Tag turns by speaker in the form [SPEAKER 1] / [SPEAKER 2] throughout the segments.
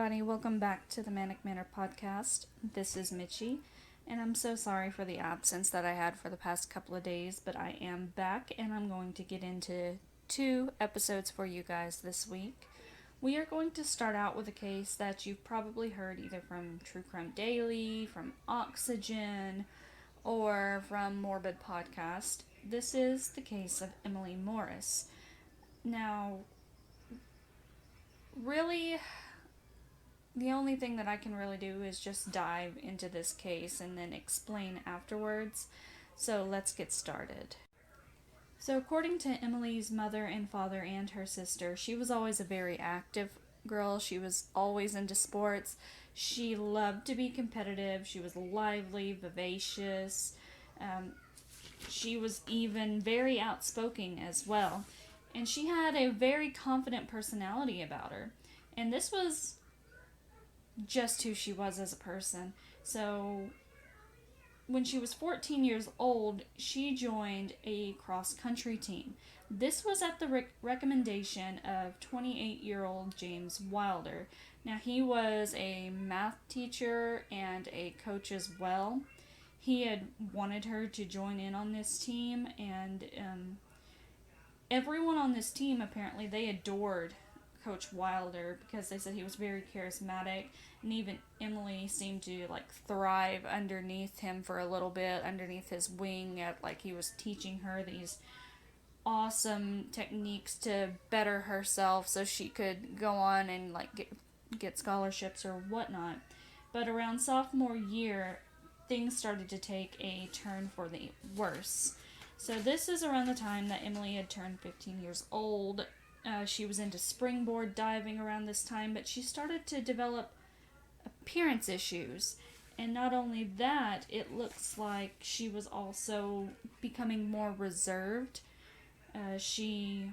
[SPEAKER 1] everybody. Welcome back to the Manic Manor podcast. This is Mitchie, and I'm so sorry for the absence that I had for the past couple of days, but I am back and I'm going to get into 2 episodes for you guys this week. We are going to start out with a case that you've probably heard either from True Crime Daily, from Oxygen, or from Morbid Podcast. This is the case of Emilie Morris. Now, really, the only thing that I can really do is just dive into this case and then explain afterwards. So let's get started. So, according to Emilie's mother and father and her sister, she was always a very active girl. She was always into sports. She loved to be competitive. She was lively, vivacious. She was even very outspoken as well. And she had a very confident personality about her. And this was just who she was as a person. So when she was 14 years old, she joined a cross-country team. This was at the recommendation of 28-year-old James Wilder. Now, he was a math teacher and a coach as well. He had wanted her to join in on this team, and everyone on this team, apparently, they adored Coach Wilder because they said he was very charismatic, and even Emilie seemed to thrive underneath him for a little bit, underneath his wing. He was teaching her these awesome techniques to better herself so she could go on and get scholarships or whatnot. But around sophomore year, things started to take a turn for the worse. So this is around the time that Emilie had turned 15 years old. She was into springboard diving around this time, but she started to develop appearance issues. And not only that, it looks like she was also becoming more reserved. She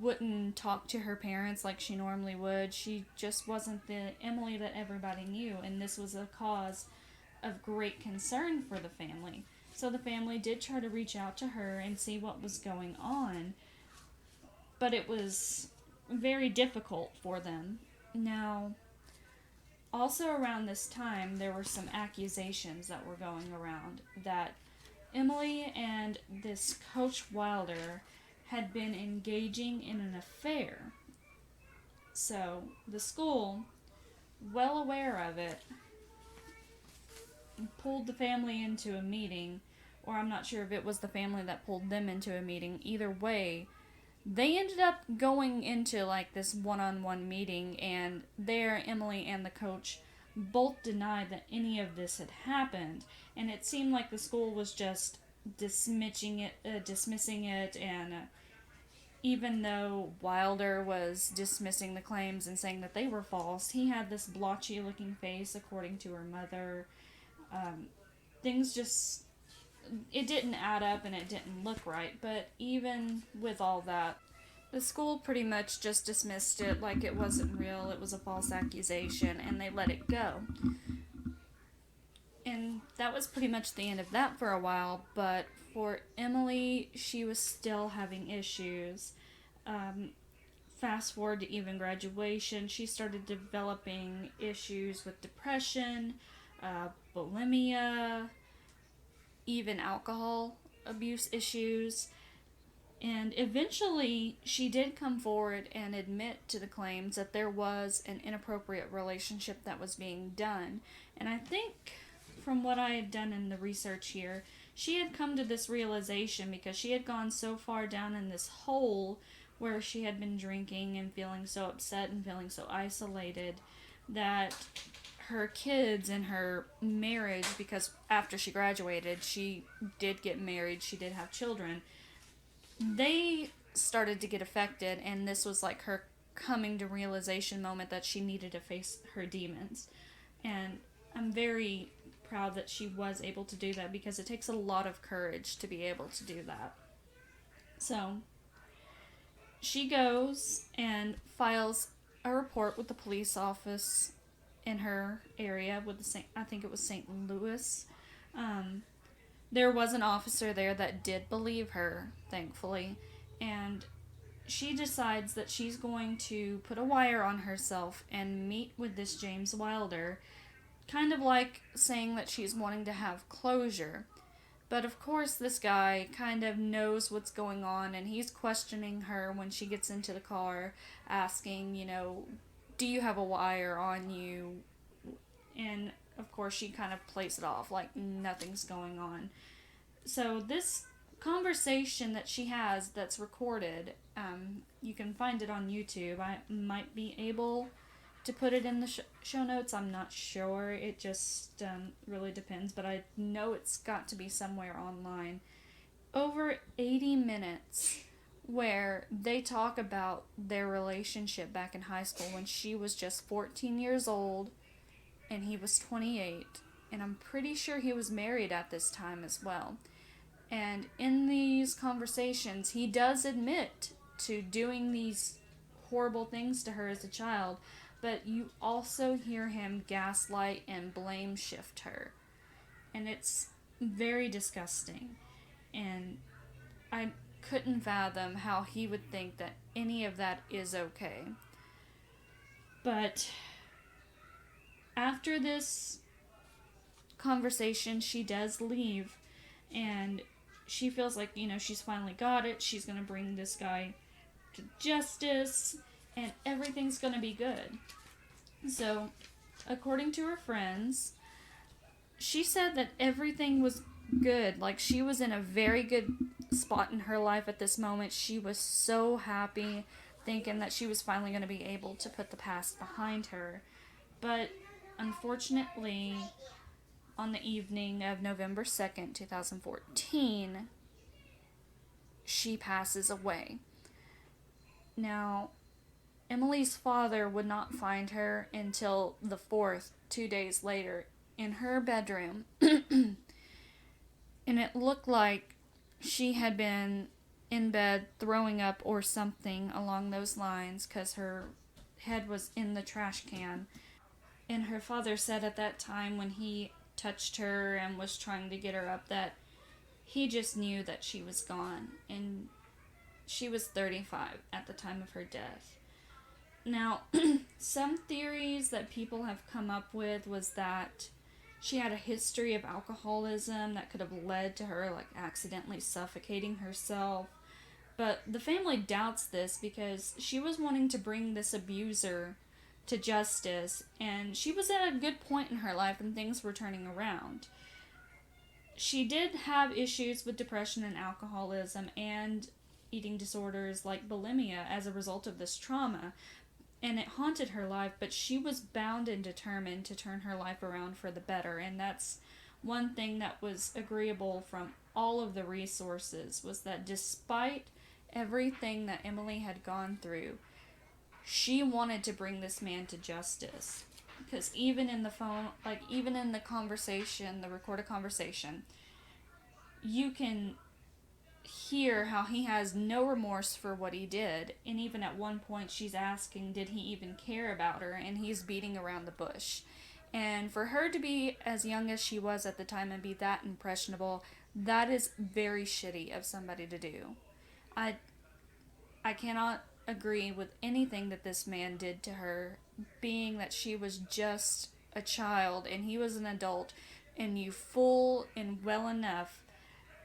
[SPEAKER 1] wouldn't talk to her parents like she normally would. She just wasn't the Emilie that everybody knew, and this was a cause of great concern for the family. So the family did try to reach out to her and see what was going on, but it was very difficult for them. Now, also around this time, there were some accusations that were going around that Emilie and this Coach Wilder had been engaging in an affair. So the school, well aware of it, pulled the family into a meeting, or I'm not sure if it was the family that pulled them into a meeting. Either way, they ended up going into this one-on-one meeting, and there Emilie and the coach both denied that any of this had happened, and it seemed like the school was just dismissing it, and even though Wilder was dismissing the claims and saying that they were false, he had this blotchy looking face, according to her mother. Things just, it didn't add up and it didn't look right. But even with all that, the school pretty much just dismissed it like it wasn't real, it was a false accusation, and they let it go. And that was pretty much the end of that for a while. But for Emilie, she was still having issues. Fast forward to even graduation, she started developing issues with depression, bulimia, even alcohol abuse issues. And eventually, she did come forward and admit to the claims that there was an inappropriate relationship that was being done. And I think, from what I had done in the research here, she had come to this realization because she had gone so far down in this hole where she had been drinking and feeling so upset and feeling so isolated that her kids and her marriage, because after she graduated, she did get married, she did have children, they started to get affected, and this was her coming to realization moment that she needed to face her demons. And I'm very proud that she was able to do that because it takes a lot of courage to be able to do that. So she goes and files a report with the police office in her area with I think it was St. Louis. There was an officer there that did believe her, thankfully, and she decides that she's going to put a wire on herself and meet with this James Wilder, kind of like saying that she's wanting to have closure. But of course, this guy kind of knows what's going on, and he's questioning her when she gets into the car, asking, do you have a wire on you? And of course, she kind of plays it off like nothing's going on. So, this conversation that she has that's recorded, you can find it on YouTube. I might be able to put it in the show notes. I'm not sure. It just really depends, but I know it's got to be somewhere online. Over 80 minutes where they talk about their relationship back in high school when she was just 14 years old and he was 28. And I'm pretty sure he was married at this time as well. And in these conversations, he does admit to doing these horrible things to her as a child, but you also hear him gaslight and blame shift her. And it's very disgusting. And I couldn't fathom how he would think that any of that is okay. But after this conversation, she does leave, and she feels like, she's finally got it. She's going to bring this guy to justice, and everything's going to be good. So, according to her friends, she said that everything was good. Like, she was in a very good spot in her life at this moment. She was so happy, thinking that she was finally going to be able to put the past behind her. But, unfortunately, on the evening of November 2nd, 2014, she passes away. Now, Emilie's father would not find her until the 4th, 2 days later, in her bedroom. And it looked like she had been in bed throwing up or something along those lines, because her head was in the trash can. And her father said at that time, when he touched her and was trying to get her up, that he just knew that she was gone. And she was 35 at the time of her death. Now, some theories that people have come up with was that she had a history of alcoholism that could have led to her accidentally suffocating herself. But the family doubts this because she was wanting to bring this abuser to justice, and she was at a good point in her life and things were turning around. She did have issues with depression and alcoholism and eating disorders like bulimia as a result of this trauma, and it haunted her life, but she was bound and determined to turn her life around for the better. And that's one thing that was agreeable from all of the resources, was that despite everything that Emilie had gone through, she wanted to bring this man to justice. Because even in the phone, even in the conversation, the recorded conversation, you can hear how he has no remorse for what he did. And even at one point, she's asking, did he even care about her? And he's beating around the bush. And for her to be as young as she was at the time and be that impressionable, that is very shitty of somebody to do. I cannot agree with anything that this man did to her, being that she was just a child and he was an adult, and you full and well enough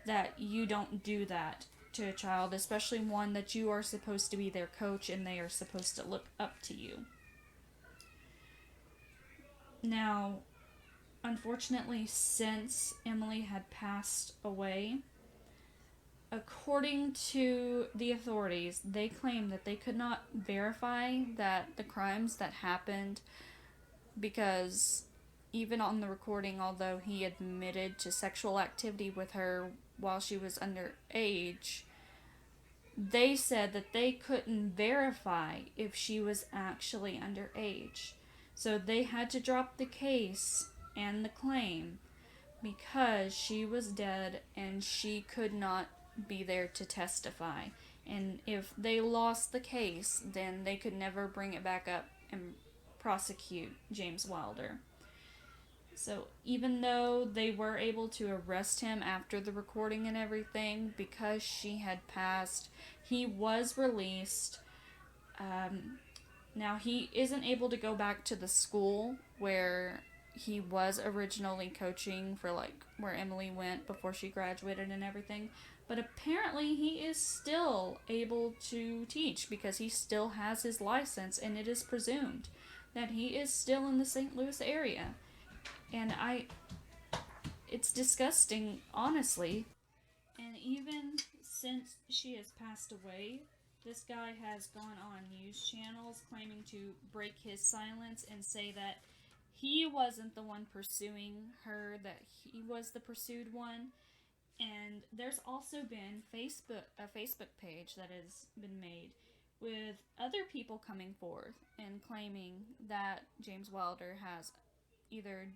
[SPEAKER 1] that you don't do that to a child, especially one that you are supposed to be their coach and they are supposed to look up to you. Now, unfortunately, since Emilie had passed away, according to the authorities, they claim that they could not verify that the crimes that happened, because even on the recording, although he admitted to sexual activity with her while she was underage, they said that they couldn't verify if she was actually underage. So they had to drop the case and the claim because she was dead and she could not be there to testify. And if they lost the case, then they could never bring it back up and prosecute James Wilder. So even though they were able to arrest him after the recording and everything, because she had passed, he was released. Now he isn't able to go back to the school where he was originally coaching for, like, where Emilie went before she graduated and everything. But apparently he is still able to teach because he still has his license, and it is presumed that he is still in the St. Louis area. And it's disgusting, honestly. And even since she has passed away, this guy has gone on news channels claiming to break his silence and say that he wasn't the one pursuing her, that he was the pursued one. And there's also been a Facebook page that has been made with other people coming forth and claiming that James Wilder has either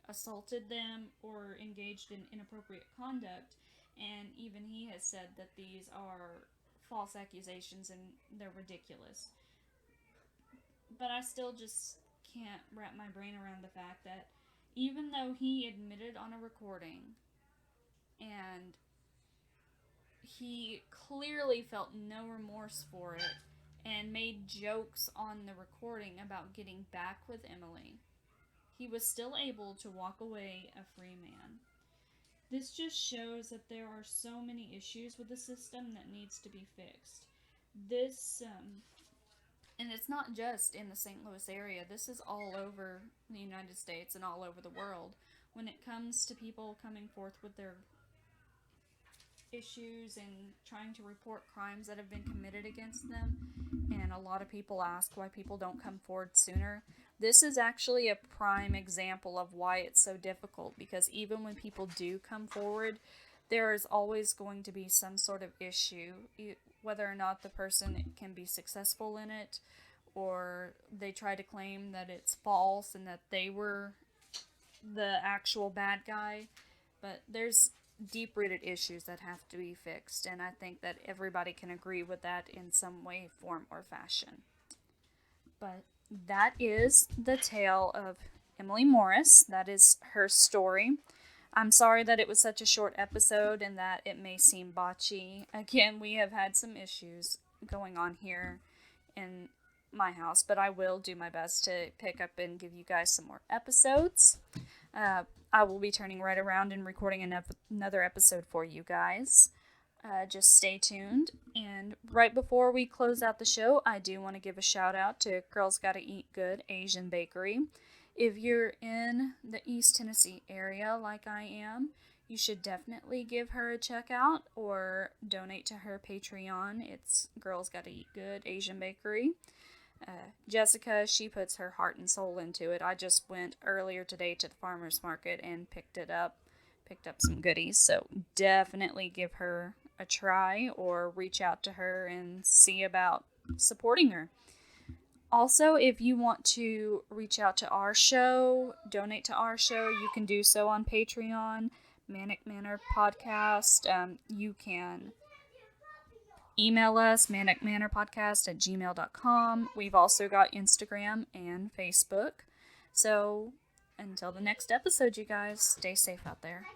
[SPEAKER 1] assaulted them or engaged in inappropriate conduct. And even he has said that these are false accusations and they're ridiculous. But I still just can't wrap my brain around the fact that even though he admitted on a recording and he clearly felt no remorse for it and made jokes on the recording about getting back with Emilie, he was still able to walk away a free man. This just shows that there are so many issues with the system that needs to be fixed. This, and it's not just in the St. Louis area, this is all over the United States and all over the world. When it comes to people coming forth with their issues and trying to report crimes that have been committed against them, and a lot of people ask why people don't come forward sooner. This is actually a prime example of why it's so difficult, because even when people do come forward, there is always going to be some sort of issue, whether or not the person can be successful in it, or they try to claim that it's false and that they were the actual bad guy. But there's deep-rooted issues that have to be fixed, and I think that everybody can agree with that in some way, form, or fashion. But that is the tale of Emilie Morris. That is her story. I'm sorry that it was such a short episode and that it may seem botchy. Again, we have had some issues going on here in my house, but I will do my best to pick up and give you guys some more episodes. I will be turning right around and recording another episode for you guys. Just stay tuned. And right before we close out the show, I do want to give a shout out to Girls Gotta Eat Good Asian Bakery. If you're in the East Tennessee area like I am, you should definitely give her a check out or donate to her Patreon. It's Girls Gotta Eat Good Asian Bakery. Jessica, she puts her heart and soul into it. I just went earlier today to the farmer's market and picked up some goodies, so definitely give her a try or reach out to her and see about supporting her. Also, if you want to reach out to our show, donate to our show, you can do so on Patreon, Manic Manor Podcast. You can email us, manicmanorpodcast@gmail.com. We've also got Instagram and Facebook. So, until the next episode, you guys, stay safe out there.